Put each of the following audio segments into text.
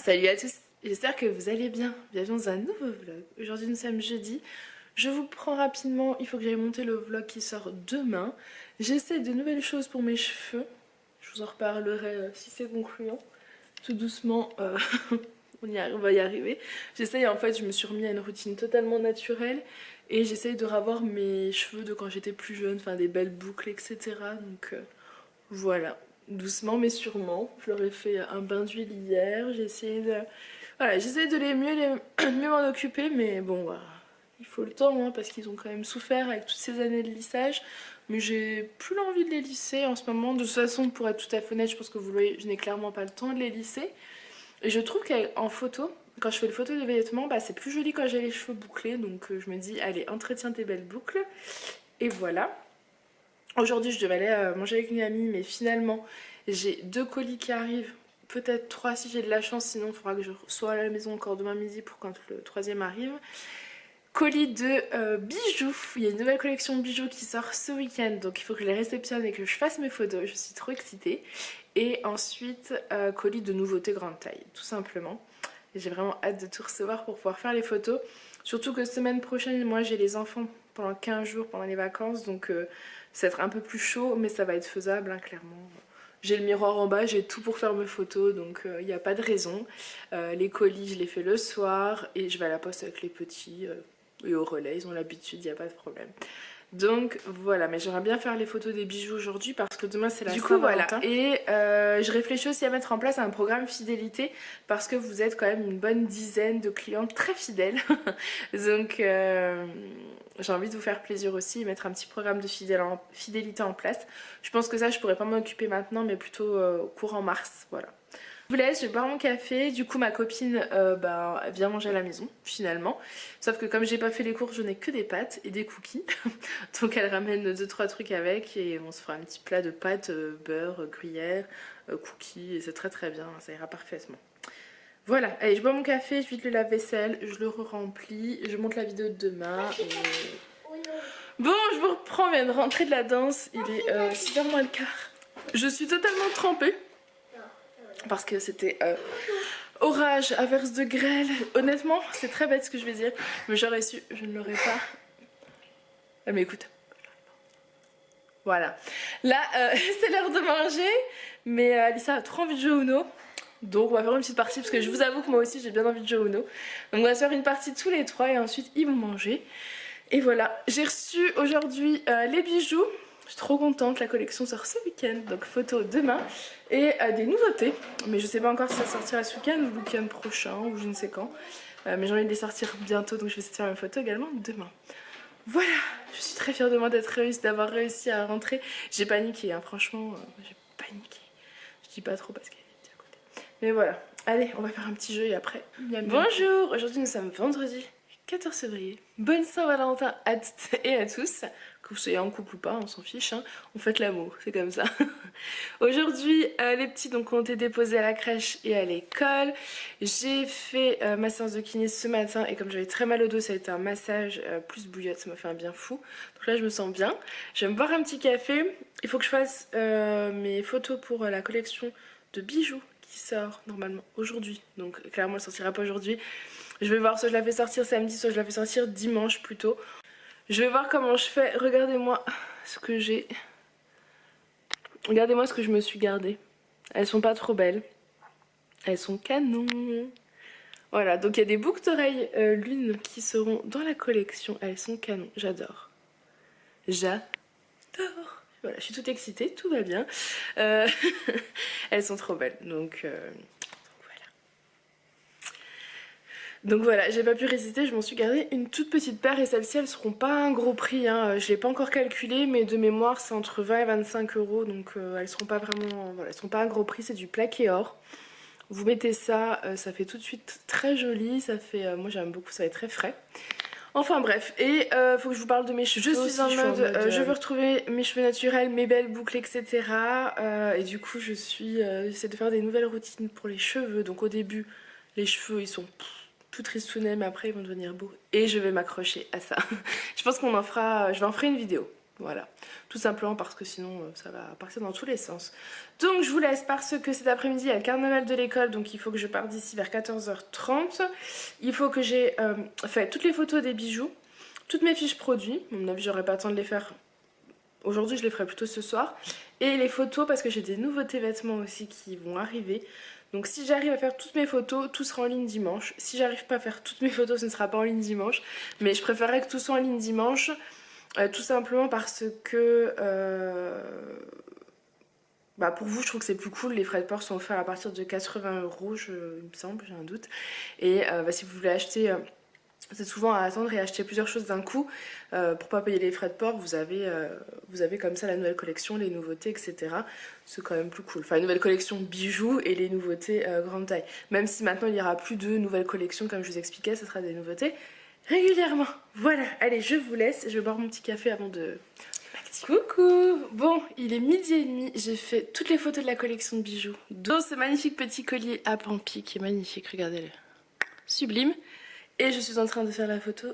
Salut à tous, j'espère que vous allez bien. Bienvenue dans un nouveau vlog. Aujourd'hui nous sommes jeudi. Je vous prends rapidement, il faut que j'aille monter le vlog qui sort demain. J'essaie de nouvelles choses pour mes cheveux. Je vous en reparlerai si c'est concluant. Tout doucement, on va y arriver. J'essaye, en fait, je me suis remis à une routine totalement naturelle. Et j'essaye de revoir mes cheveux de quand j'étais plus jeune, enfin des belles boucles, etc. Donc voilà, doucement mais sûrement. Je leur ai fait un bain d'huile hier. J'ai essayé de... Voilà, j'essaie de mieux m'en occuper, mais bon, voilà. Il faut le temps, hein, parce qu'ils ont quand même souffert avec toutes ces années de lissage. Mais j'ai plus l'envie de les lisser en ce moment. De toute façon, pour être tout à fait honnête, je pense que vous le voyez, je n'ai clairement pas le temps de les lisser. Et je trouve qu'en photo, quand je fais le photo des vêtements, bah, c'est plus joli quand j'ai les cheveux bouclés. Donc je me dis, allez, entretiens tes belles boucles. Et voilà. Aujourd'hui, je devais aller manger avec une amie, mais finalement, j'ai 2 colis qui arrivent. Peut-être 3 si j'ai de la chance, sinon il faudra que je sois à la maison encore demain midi pour quand le 3e arrive. Colis de bijoux. Il y a une nouvelle collection de bijoux qui sort ce week-end, donc il faut que je les réceptionne et que je fasse mes photos. Je suis trop excitée. Et ensuite, colis de nouveautés grande taille, tout simplement. J'ai vraiment hâte de tout recevoir pour pouvoir faire les photos. Surtout que semaine prochaine, moi j'ai les enfants pendant 15 jours pendant les vacances, donc ça va être un peu plus chaud, mais ça va être faisable, hein, clairement. J'ai le miroir en bas, j'ai tout pour faire mes photos, donc il n'y a pas de raison. Les colis, je les fais le soir et je vais à la poste avec les petits et au relais, ils ont l'habitude, il n'y a pas de problème. Donc voilà, mais j'aimerais bien faire les photos des bijoux aujourd'hui parce que demain c'est la Saint-Valentin. Voilà. Et je réfléchis aussi à mettre en place un programme fidélité parce que vous êtes quand même une bonne dizaine de clients très fidèles. Donc j'ai envie de vous faire plaisir aussi et mettre un petit programme de fidélité en place. Je pense que ça je pourrais pas m'en occuper maintenant mais plutôt courant mars, voilà. Je vous laisse, je vais boire mon café. Du coup ma copine elle vient manger à la maison finalement. Sauf que comme j'ai pas fait les courses, je n'ai que des pâtes et des cookies. Donc elle ramène 2-3 trucs avec et on se fera un petit plat de pâtes, beurre, gruyère, cookies et c'est très très bien, ça ira parfaitement. Voilà, allez je bois mon café, je vide le lave-vaisselle, je le remplis, je monte la vidéo de demain et... Bon, je vous reprends, on vient de rentrer de la danse, il est 6h moins le quart. Je suis totalement trempée. Parce que c'était orage, averse de grêle. Honnêtement, c'est très bête ce que je vais dire. Mais j'aurais su, je ne l'aurais pas. Elle m'écoute. Voilà. Là, c'est l'heure de manger. Mais Alissa a trop envie de jouer au Uno. Donc on va faire une petite partie parce que je vous avoue que moi aussi j'ai bien envie de jouer au Uno. Donc on va se faire une partie tous les trois et ensuite ils vont manger. Et voilà, j'ai reçu aujourd'hui les bijoux. Je suis trop contente, la collection sort ce week-end, donc photo demain. Et des nouveautés, mais je sais pas encore si ça sortira ce week-end ou le week-end prochain ou je ne sais quand. Mais j'ai envie de les sortir bientôt, donc je vais essayer de faire une photo également demain. Voilà, je suis très fière de moi d'avoir réussi à rentrer. J'ai paniqué, hein, franchement, j'ai paniqué. Je dis pas trop parce qu'elle est à côté. Mais voilà, allez, on va faire un petit jeu et après... Bonjour, aujourd'hui nous sommes vendredi 14 février. Bonne Saint-Valentin à toutes et à tous. Que vous soyez en couple ou pas, on s'en fiche, hein. On fête l'amour, c'est comme ça. Aujourd'hui, les petits donc, ont été déposés à la crèche et à l'école. J'ai fait ma séance de kiné ce matin et comme j'avais très mal au dos, ça a été un massage plus bouillotte, ça m'a fait un bien fou. Donc là, je me sens bien. Je vais me boire un petit café. Il faut que je fasse mes photos pour la collection de bijoux qui sort normalement aujourd'hui. Donc clairement, elle sortira pas aujourd'hui. Je vais voir soit je la fais sortir samedi, soit je la fais sortir dimanche plutôt. Je vais voir comment je fais. Regardez-moi ce que j'ai. Regardez-moi ce que je me suis gardé. Elles sont pas trop belles. Elles sont canon. Voilà, donc il y a des boucles d'oreilles l'une qui seront dans la collection. Elles sont canon, j'adore. J'adore. Voilà, je suis toute excitée, tout va bien. Elles sont trop belles, donc voilà, j'ai pas pu résister, je m'en suis gardé une toute petite paire et celles-ci elles seront pas un gros prix, hein. Je l'ai pas encore calculé mais de mémoire c'est entre 20 et 25 euros donc elles seront pas vraiment, voilà, elles seront pas un gros prix, c'est du plaqué or. Vous mettez ça, ça fait tout de suite très joli, ça fait, moi j'aime beaucoup, ça va être très frais. Enfin bref, et faut que je vous parle de mes cheveux. Je suis en mode, je veux retrouver mes cheveux naturels, mes belles boucles, etc. Et du coup j'essaie de faire des nouvelles routines pour les cheveux. Donc au début, les cheveux ils sont tout tristounets, mais après ils vont devenir beaux. Et je vais m'accrocher à ça. Je pense qu'on en fera, je vais en faire une vidéo. Voilà, tout simplement parce que sinon ça va partir dans tous les sens. Donc je vous laisse parce que cet après-midi il y a le carnaval de l'école, donc il faut que je parte d'ici vers 14h30. Il faut que j'ai fait toutes les photos des bijoux, toutes mes fiches produits. À mon avis j'aurai pas le temps de les faire aujourd'hui, je les ferai plutôt ce soir. Et les photos parce que j'ai des nouveautés vêtements aussi qui vont arriver. Donc si j'arrive à faire toutes mes photos, tout sera en ligne dimanche. Si j'arrive pas à faire toutes mes photos, ce ne sera pas en ligne dimanche. Mais je préférerais que tout soit en ligne dimanche. Tout simplement parce que pour vous je trouve que c'est plus cool, les frais de port sont offerts à partir de 80 € il me semble, j'ai un doute. Et si vous voulez acheter, c'est souvent à attendre et acheter plusieurs choses d'un coup pour pas payer les frais de port, vous avez comme ça la nouvelle collection, les nouveautés, etc. C'est quand même plus cool. Enfin, une nouvelle collection bijoux et les nouveautés grande taille. Même si maintenant il n'y aura plus de nouvelles collections comme je vous expliquais, ce sera des nouveautés régulièrement. Voilà, allez, je vous laisse. Je vais boire mon petit café avant de... Coucou. Bon, il est 12h30. J'ai fait toutes les photos de la collection de bijoux. Dont ce magnifique petit collier à Pampi qui est magnifique, regardez-le. Sublime. Et je suis en train de faire la photo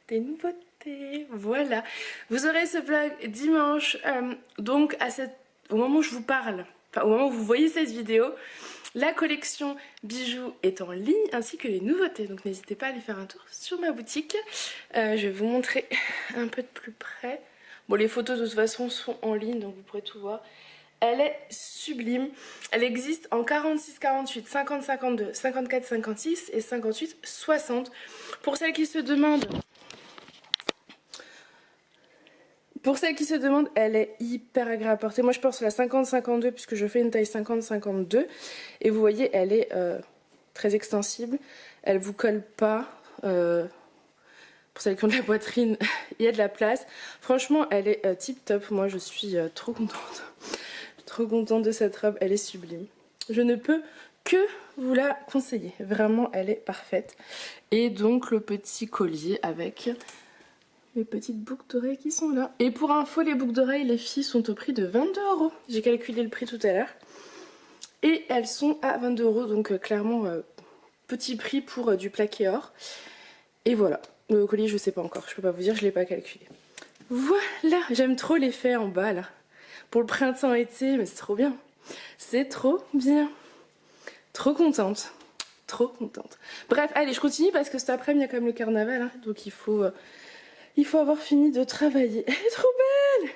des nouveautés. Voilà. Vous aurez ce vlog dimanche. Donc, au moment où je vous parle, enfin au moment où vous voyez cette vidéo, la collection bijoux est en ligne ainsi que les nouveautés, donc n'hésitez pas à aller faire un tour sur ma boutique. Je vais vous montrer un peu de plus près. Bon, les photos de toute façon sont en ligne donc vous pourrez tout voir. Elle est sublime. Elle existe en 46, 48, 50, 52, 54, 56 et 58, 60. Pour celles qui se demandent... elle est hyper agréable à porter. Moi, je porte la 50-52 puisque je fais une taille 50-52. Et vous voyez, elle est très extensible. Elle vous colle pas. Pour celles qui ont de la poitrine, il y a de la place. Franchement, elle est tip top. Moi, je suis trop contente. Trop contente de cette robe. Elle est sublime. Je ne peux que vous la conseiller. Vraiment, elle est parfaite. Et donc, le petit collier avec... les petites boucles d'oreilles qui sont là. Et pour info, les boucles d'oreilles, les filles, sont au prix de 22 €. J'ai calculé le prix tout à l'heure. Et elles sont à 22 €. Donc clairement, petit prix pour du plaqué or. Et voilà. Le collier, je sais pas encore. Je peux pas vous dire, je l'ai pas calculé. Voilà. J'aime trop l'effet en bas là. Pour le printemps-été, mais c'est trop bien. C'est trop bien. Trop contente. Trop contente. Bref, allez, je continue parce que cet après-midi, il y a quand même le carnaval. Hein, donc il faut avoir fini de travailler. Elle est trop belle.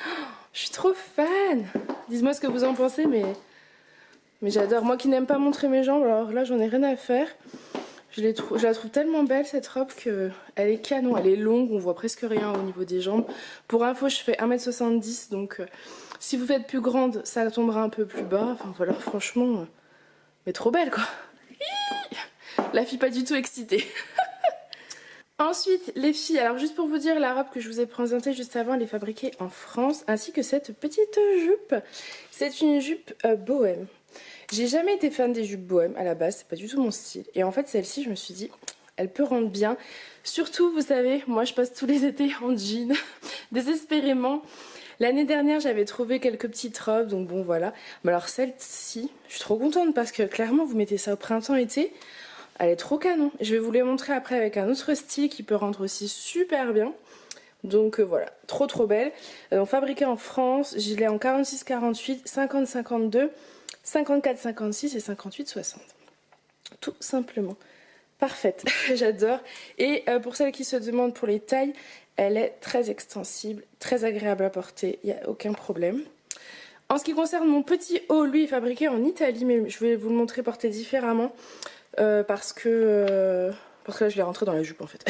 Oh, je suis trop fan. Dites-moi ce que vous en pensez, mais j'adore. Moi qui n'aime pas montrer mes jambes, alors là, j'en ai rien à faire. Je la trouve tellement belle, cette robe, qu'elle est canon. Elle est longue, on voit presque rien au niveau des jambes. Pour info, je fais 1m70, donc si vous faites plus grande, ça tombera un peu plus bas. Enfin voilà, franchement, mais trop belle, quoi. La fille pas du tout excitée. Ensuite, les filles, alors juste pour vous dire, la robe que je vous ai présentée juste avant, elle est fabriquée en France, ainsi que cette petite jupe. C'est une jupe bohème. J'ai jamais été fan des jupes bohème à la base, c'est pas du tout mon style. Et en fait, celle-ci, je me suis dit, elle peut rendre bien. Surtout, vous savez, moi je passe tous les étés en jean, désespérément. L'année dernière, j'avais trouvé quelques petites robes, donc bon, voilà. Mais alors celle-ci, je suis trop contente parce que clairement, vous mettez ça au printemps-été. Elle est trop canon. Je vais vous les montrer après avec un autre style qui peut rendre aussi super bien. Donc voilà, trop trop belle. Fabriquée en France, je l'ai en 46-48, 50-52, 54-56 et 58-60. Tout simplement. Parfaite, j'adore. Et pour celles qui se demandent pour les tailles, elle est très extensible, très agréable à porter, il n'y a aucun problème. En ce qui concerne mon petit haut, lui est fabriqué en Italie, mais je vais vous le montrer porté différemment. Parce que là je l'ai rentré dans la jupe en fait.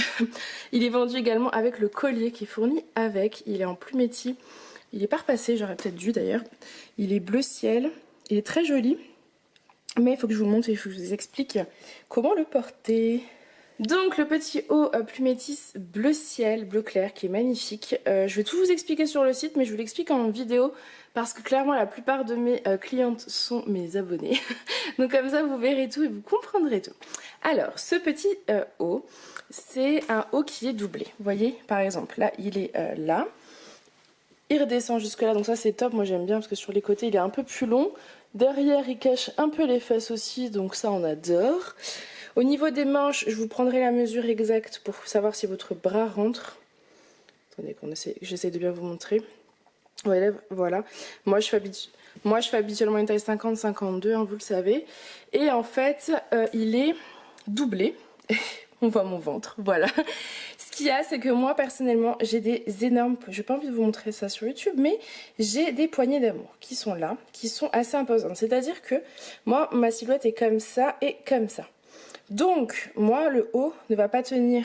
Il est vendu également avec le collier qui est fourni avec. Il est en plumetti. Il est pas repassé, j'aurais peut-être dû d'ailleurs. Il est bleu ciel. Il est très joli. Mais il faut que je vous le montre et il faut que je vous explique comment le porter. Donc le petit haut plumétis bleu ciel, bleu clair qui est magnifique. Je vais tout vous expliquer sur le site mais je vous l'explique en vidéo parce que clairement la plupart de mes clientes sont mes abonnés. Donc comme ça vous verrez tout et vous comprendrez tout. Alors ce petit haut, c'est un haut qui est doublé. Vous voyez par exemple là il est là. Il redescend jusque là donc ça c'est top, moi j'aime bien parce que sur les côtés il est un peu plus long. Derrière il cache un peu les fesses aussi donc ça on adore. Au niveau des manches, je vous prendrai la mesure exacte pour savoir si votre bras rentre. Attendez, j'essaie de bien vous montrer. Ouais, voilà. Moi, je fais habituellement une taille 50-52, hein, vous le savez. Et en fait, il est doublé. On voit mon ventre, voilà. Ce qu'il y a, c'est que moi, personnellement, j'ai des énormes... J'ai pas envie de vous montrer ça sur YouTube, mais j'ai des poignées d'amour qui sont là, qui sont assez imposantes. C'est-à-dire que moi, ma silhouette est comme ça et comme ça. Donc, moi, le haut ne va pas tenir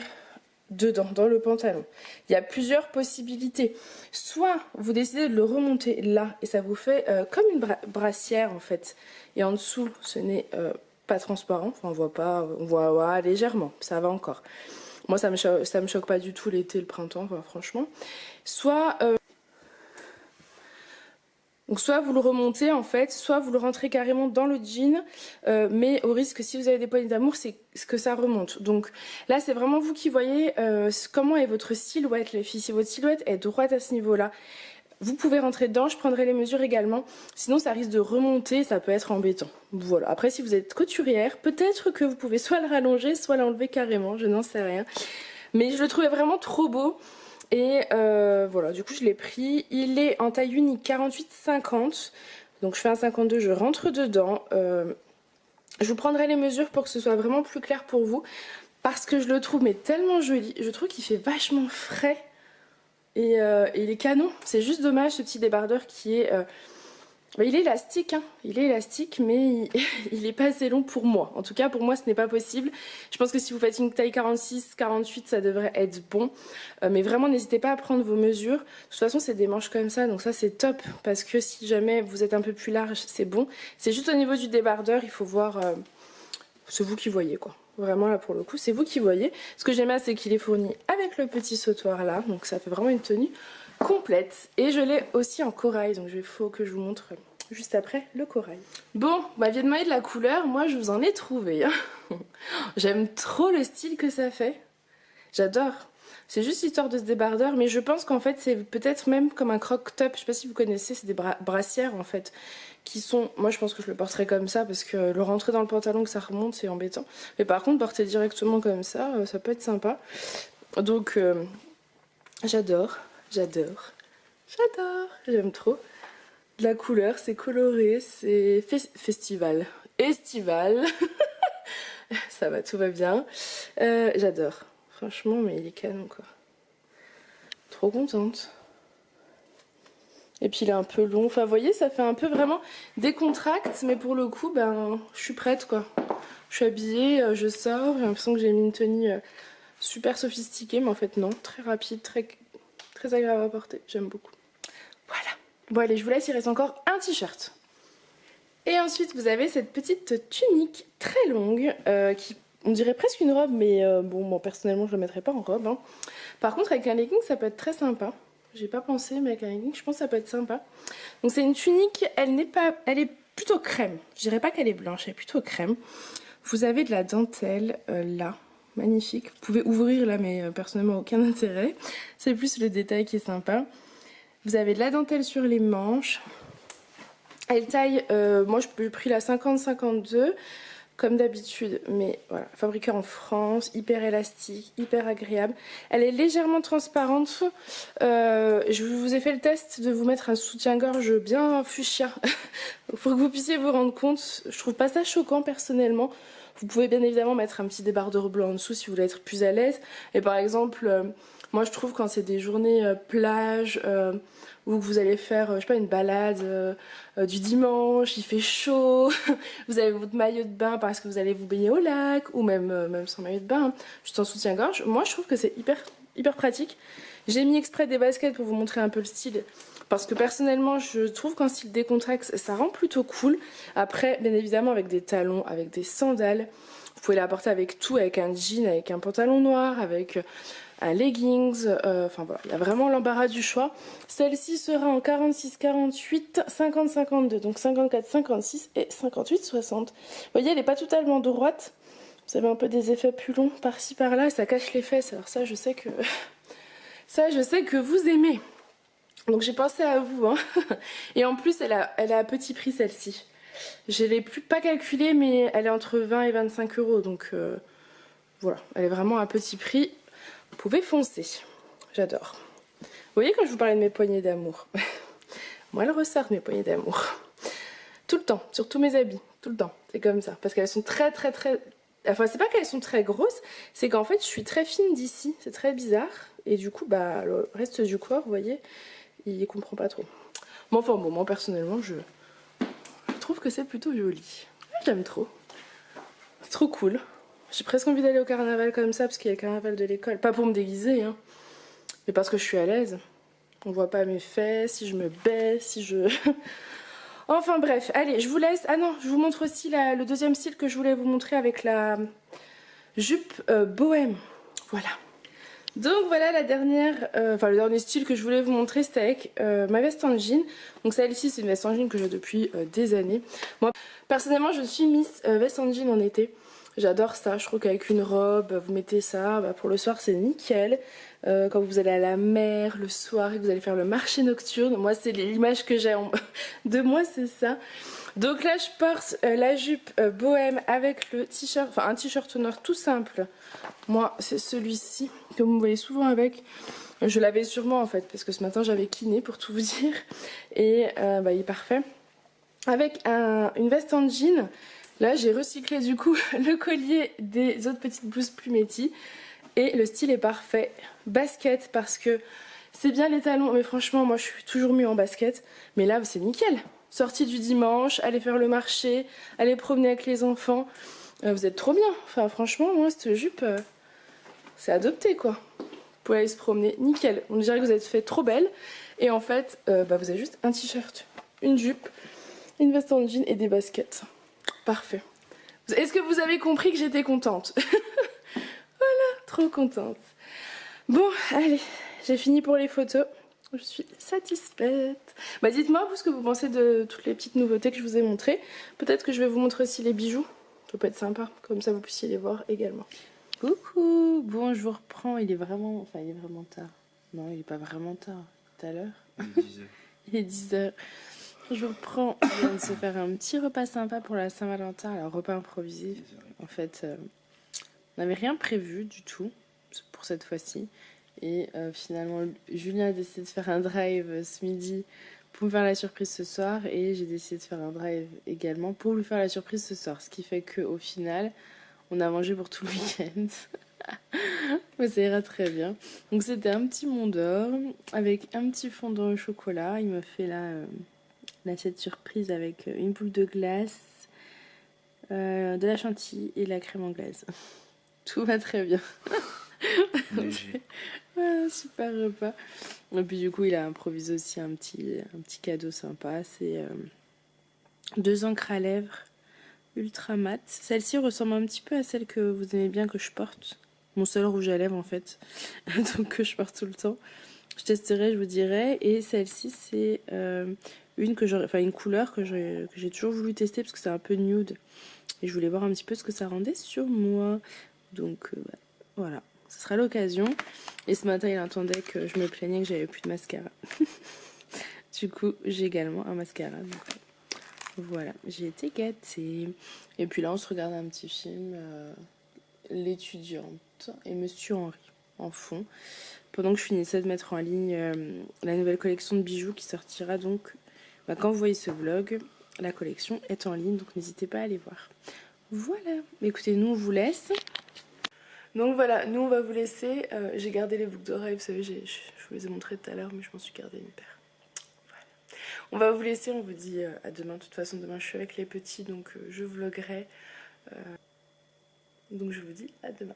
dedans, dans le pantalon. Il y a plusieurs possibilités. Soit vous décidez de le remonter là, et ça vous fait comme une brassière, en fait. Et en dessous, ce n'est pas transparent. Enfin, on voit ouais, légèrement, ça va encore. Moi, ça me choque pas du tout l'été, le printemps, enfin, franchement. Donc soit vous le remontez en fait, soit vous le rentrez carrément dans le jean, mais au risque, si vous avez des poignées d'amour, c'est que ça remonte. Donc là, c'est vraiment vous qui voyez comment est votre silhouette, les filles. Si votre silhouette est droite à ce niveau-là, vous pouvez rentrer dedans, je prendrai les mesures également. Sinon, ça risque de remonter, ça peut être embêtant. Voilà. Après, si vous êtes couturière, peut-être que vous pouvez soit le rallonger, soit l'enlever carrément, je n'en sais rien. Mais je le trouvais vraiment trop beau. Et voilà, du coup je l'ai pris. Il est en taille unique 48-50. Donc je fais un 52, je rentre dedans. Je vous prendrai les mesures pour que ce soit vraiment plus clair pour vous. Parce que je le trouve mais tellement joli. Je trouve qu'il fait vachement frais. Et il est canon. C'est juste dommage ce petit débardeur qui est... il est élastique, hein. Il est élastique, mais il est pas assez long pour moi. En tout cas, pour moi, ce n'est pas possible. Je pense que si vous faites une taille 46, 48, ça devrait être bon. Mais vraiment, n'hésitez pas à prendre vos mesures. De toute façon, c'est des manches comme ça, donc ça, c'est top. Parce que si jamais vous êtes un peu plus large, c'est bon. C'est juste au niveau du débardeur, il faut voir... c'est vous qui voyez, quoi. Vraiment, là, pour le coup, c'est vous qui voyez. Ce que j'aime bien, c'est qu'il est fourni avec le petit sautoir, là. Donc, ça fait vraiment une tenue complète. Et je l'ai aussi en corail, donc il faut que je vous montre juste après le corail. Bon, bah vient de demander de la couleur, moi je vous en ai trouvé. Hein. J'aime trop le style que ça fait. J'adore. C'est juste histoire de ce débardeur, mais je pense qu'en fait c'est peut-être même comme un croc-top. Je sais pas si vous connaissez, c'est des brassières en fait. Qui sont, moi je pense que je le porterai comme ça parce que le rentrer dans le pantalon que ça remonte c'est embêtant. Mais par contre porter directement comme ça peut être sympa. Donc j'adore. J'aime trop. La couleur, c'est coloré, c'est festival. Estival. Ça va, tout va bien. J'adore. Franchement, mais il est canon, quoi. Trop contente. Et puis il est un peu long. Enfin, vous voyez, ça fait un peu vraiment décontracte, mais pour le coup, ben, je suis prête, quoi. Je suis habillée, je sors. J'ai l'impression que j'ai mis une tenue super sophistiquée, mais en fait, non. Très rapide, très agréable à porter. J'aime beaucoup. Voilà. Bon allez, je vous laisse, il reste encore un t-shirt. Et ensuite, vous avez cette petite tunique très longue, qui, on dirait presque une robe, mais bon, moi personnellement, je ne la mettrai pas en robe. Hein. Par contre, avec un legging, ça peut être très sympa. J'ai pas pensé, mais avec un legging, je pense que ça peut être sympa. Donc c'est une tunique, elle est plutôt crème. Je dirais pas qu'elle est blanche, elle est plutôt crème. Vous avez de la dentelle, là. Magnifique. Vous pouvez ouvrir là, mais personnellement, aucun intérêt. C'est plus le détail qui est sympa. Vous avez de la dentelle sur les manches. Elle taille, moi j'ai pris la 50-52 comme d'habitude, mais voilà, fabriquée en France, hyper élastique, hyper agréable. Elle est légèrement transparente. Je vous ai fait le test de vous mettre un soutien-gorge bien fuchsia pour que vous puissiez vous rendre compte. Je trouve pas ça choquant personnellement. Vous pouvez bien évidemment mettre un petit débardeur blanc en dessous si vous voulez être plus à l'aise. Et par exemple, moi je trouve quand c'est des journées plage, ou que vous allez faire, je sais pas, une balade du dimanche, il fait chaud, vous avez votre maillot de bain parce que vous allez vous baigner au lac, ou même sans maillot de bain, juste en soutien-gorge. Moi je trouve que c'est hyper pratique. J'ai mis exprès des baskets pour vous montrer un peu le style. Parce que personnellement, je trouve qu'en style décontracté, ça rend plutôt cool. Après, bien évidemment, avec des talons, avec des sandales. Vous pouvez la porter avec tout, avec un jean, avec un pantalon noir, avec un leggings. Enfin voilà, il y a vraiment l'embarras du choix. Celle-ci sera en 46-48, 50-52. Donc 54-56 et 58-60. Vous voyez, elle n'est pas totalement droite. Vous avez un peu des effets plus longs par-ci par-là. Ça cache les fesses. Alors ça, je sais que... ça, je sais que vous aimez. Donc j'ai pensé à vous. Hein. Et en plus, elle est à petit prix celle-ci. Je ne l'ai pas calculée, mais elle est entre 20 et 25 euros. Donc voilà, elle est vraiment à petit prix. Vous pouvez foncer. J'adore. voyez quand je vous parlais de mes poignées d'amour, moi elles ressortent mes poignées d'amour. Tout le temps, sur tous mes habits, tout le temps, c'est comme ça. Parce qu'elles sont très... Enfin c'est pas qu'elles sont très grosses, c'est qu'en fait je suis très fine d'ici, c'est très bizarre. Et du coup bah le reste du corps, vous voyez, il comprend pas trop. Mais enfin bon, moi personnellement je trouve que c'est plutôt joli. J'aime trop. C'est trop cool. J'ai presque envie d'aller au carnaval comme ça parce qu'il y a le carnaval de l'école. Pas pour me déguiser, hein, mais parce que je suis à l'aise. On voit pas mes fesses, si je me baisse, si je... Enfin bref, allez, je vous laisse. Ah non, je vous montre aussi le deuxième style que je voulais vous montrer avec la jupe bohème. Voilà. Donc voilà la dernière, le dernier style que je voulais vous montrer, c'était avec ma veste en jean. Donc celle-ci c'est une veste en jean que j'ai depuis des années. Moi personnellement je suis Miss veste en jean en été. J'adore ça, je trouve qu'avec une robe, vous mettez ça, bah, pour le soir c'est nickel. Quand vous allez à la mer le soir et que vous allez faire le marché nocturne, moi c'est l'image que j'ai de moi, c'est ça. Donc là je porte la jupe bohème avec le t-shirt, enfin un t-shirt noir tout simple. Moi c'est celui-ci que vous me voyez souvent avec. Je l'avais sûrement en fait parce que ce matin j'avais kiné pour tout vous dire. Et bah, il est parfait. Avec une veste en jean. Là j'ai recyclé du coup le collier des autres petites blouses plumetti. Et le style est parfait. Basket parce que c'est bien les talons. Mais franchement moi je suis toujours mieux en basket. Mais là c'est nickel. Sortie du dimanche, aller faire le marché, aller promener avec les enfants. Vous êtes trop bien. Enfin franchement moi cette jupe c'est adopté quoi. Vous pouvez aller se promener, nickel. On dirait que vous êtes fait trop belle. Et en fait bah, vous avez juste un t-shirt, une jupe, une veste en jean et des baskets. Parfait. Est-ce que vous avez compris que j'étais contente? Voilà, trop contente. Bon, allez, j'ai fini pour les photos. Je suis satisfaite. Bah dites-moi vous ce que vous pensez de toutes les petites nouveautés que je vous ai montrées. Peut-être que je vais vous montrer aussi les bijoux. Ça peut être sympa, comme ça vous puissiez les voir également. Coucou, bon je vous reprends, il est vraiment tard. Non, il est pas vraiment tard, tout à l'heure. Il est 10h. Il est 10h. Je vous reprends, on vient de se faire un petit repas sympa pour la Saint-Valentin, alors repas improvisé. En fait, on n'avait rien prévu du tout pour cette fois-ci. Et finalement, Julien a décidé de faire un drive ce midi pour me faire la surprise ce soir. Et j'ai décidé de faire un drive également pour lui faire la surprise ce soir. Ce qui fait qu'au final, on a mangé pour tout le week-end. Mais ça ira très bien. Donc c'était un petit Mont d'Or avec un petit fondant au chocolat. Il me fait là l'assiette surprise avec une boule de glace, de la chantilly et de la crème anglaise. Tout va très bien. Léger. Voilà, super repas. Et puis du coup il a improvisé aussi un petit cadeau sympa. C'est 2 encres à lèvres ultra mat. Celle-ci ressemble un petit peu à celle que vous aimez bien que je porte. Mon seul rouge à lèvres en fait. Donc que je porte tout le temps. Je testerai, je vous dirai. Et celle-ci c'est une couleur que j'ai toujours voulu tester parce que c'est un peu nude. Et je voulais voir un petit peu ce que ça rendait sur moi. Donc bah, voilà. Ce sera l'occasion. Et ce matin il entendait que je me plaignais que j'avais plus de mascara. Du coup j'ai également un mascara. Donc, voilà, j'ai été gâtée. Et puis là, on se regarde un petit film, L'étudiante et Monsieur Henri en fond. Pendant que je finissais de mettre en ligne la nouvelle collection de bijoux qui sortira donc, bah, quand vous voyez ce vlog, la collection est en ligne, donc n'hésitez pas à aller voir. Voilà, écoutez, nous on vous laisse. Donc voilà, nous on va vous laisser. J'ai gardé les boucles d'oreilles, vous savez, je vous les ai montrées tout à l'heure, mais je m'en suis gardé une paire. On va vous laisser, on vous dit à demain. De toute façon, demain je suis avec les petits, donc je vloguerai. Donc je vous dis à demain.